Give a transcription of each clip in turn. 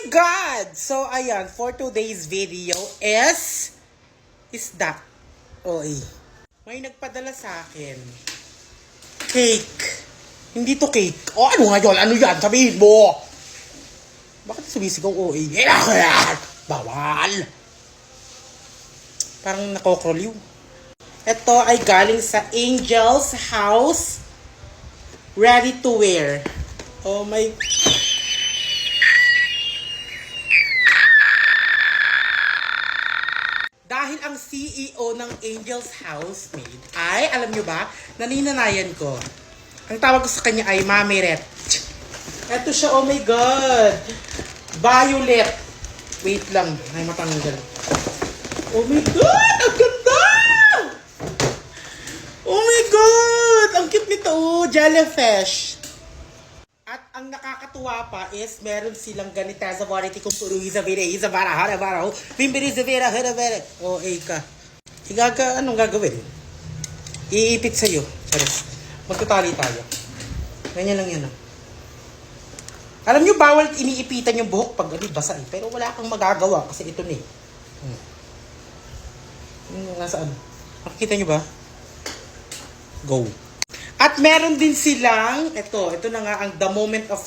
God! So, ayan, for today's video is that. Oy. May nagpadala sa akin. Cake. Hindi to cake. O, ano nga yun? Ano yan? Sabihin mo! Bakit sumisigaw? Oy. Bawal. Parang nakokroliw. Ito ay galing sa Angel's House. Ready to wear. Oh my... Dahil ang CEO ng Angel's Housemaid ay, alam nyo ba, naninanayan ko. Ang tawag ko sa kanya ay Mami Ret. Eto siya, oh my God. Violet. Wait lang, ay matanggal. Oh my God, ang ganda! Oh my God, ang cute nito, oh, jellyfish. At ang nakakatuwa pa is meron silang ganita sa varity kung puro Isabela, Hara, Bimbiri, Isabela, Hara. O, ka. Anong gagawin? Iipit sa'yo. Charis. Magtutali tayo. Ganyan lang yan. Alam nyo, bawal iniipitan yung buhok pag basa eh. Pero wala kang magagawa kasi ito na eh. Nasaan? Nakikita nyo ba? Go. At meron din silang, ito na nga ang the moment of,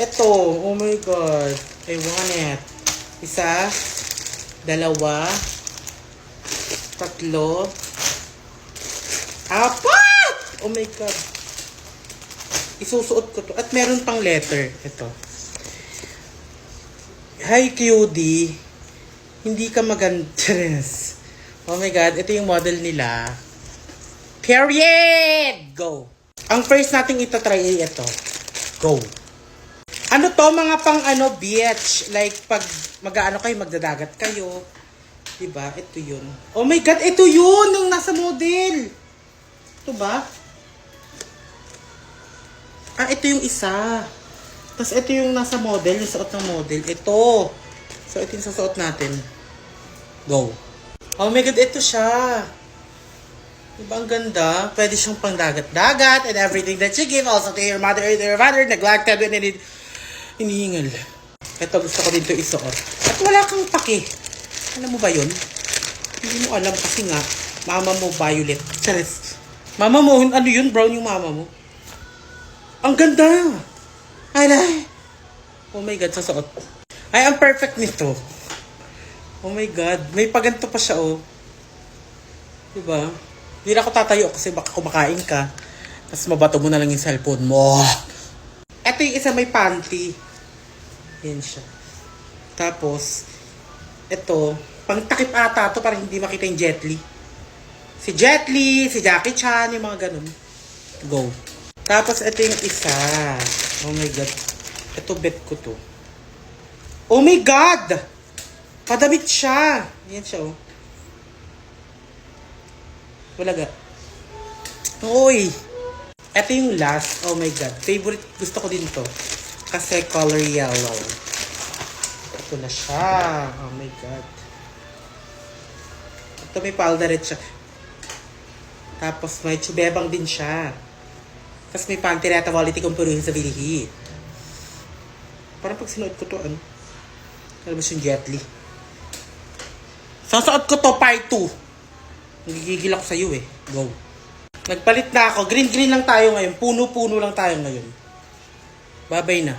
ito, oh my God, I want it. Isa, dalawa, tatlo, apat! Oh my God. Isusuot ko to. At meron pang letter, ito. Hi QD, hindi ka magandres. Oh my God, ito yung model nila. Period! Go! Ang first nating itatry ay ito. Go! Ano to? Mga pang beach. Like, pag mag-ano kayo, magdadagat kayo. Diba? Ito yun. Oh my God! Ito yun! Yung nasa model! Ito ba? Ah, ito yung isa. Tapos ito yung nasa model. Yung suot ng model. Ito. So, ito yung sasuot natin. Go! Oh my God! Ito siya. Diba ang ganda? Pwede siyang pangdagat-dagat and everything that you give also to your mother or your father, neglected and hinihingal. Ito, gusto ko din ito isuot. At wala kang pake. Alam mo ba yun? Hindi mo alam kasi nga, mama mo violet. Charis. Mama mo, ano yun? Brown yung mama mo. Ang ganda! Ay! Oh my God, sasuot. Ay, ang perfect nito. Oh my God. May paganto pa siya, oh. Diba? Hindi na ako tatayo kasi baka kumakain ka. Tapos mabato mo na lang yung cellphone mo. Ito yung isa may panty. Yan siya. Tapos, ito, pang takip ata ito para hindi makita yung Jet Li. Si Jet Li, si Jackie Chan, yung mga ganun. Go. Tapos, ito yung isa. Oh my God. Ito, bet ko to. Oh my God! Padamit siya. Yan siya, oh. Wala ga. Uy! Ito yung last. Oh my God. Favorite. Gusto ko din to. Kasi color yellow. Ito na siya. Oh my God. Ito may paldaret siya. Tapos may chubebang din siya. Tapos may pantireta quality kung puruhin sa bilihi. Parang pag sinuot ko to, ano? Kalabas yung Jet Li. Sasuot ko to part 2. Nagigigil ako sa'yo eh. Go. Nagpalit na ako. Green-green lang tayo ngayon. Puno-puno lang tayo ngayon. Bye-bye na.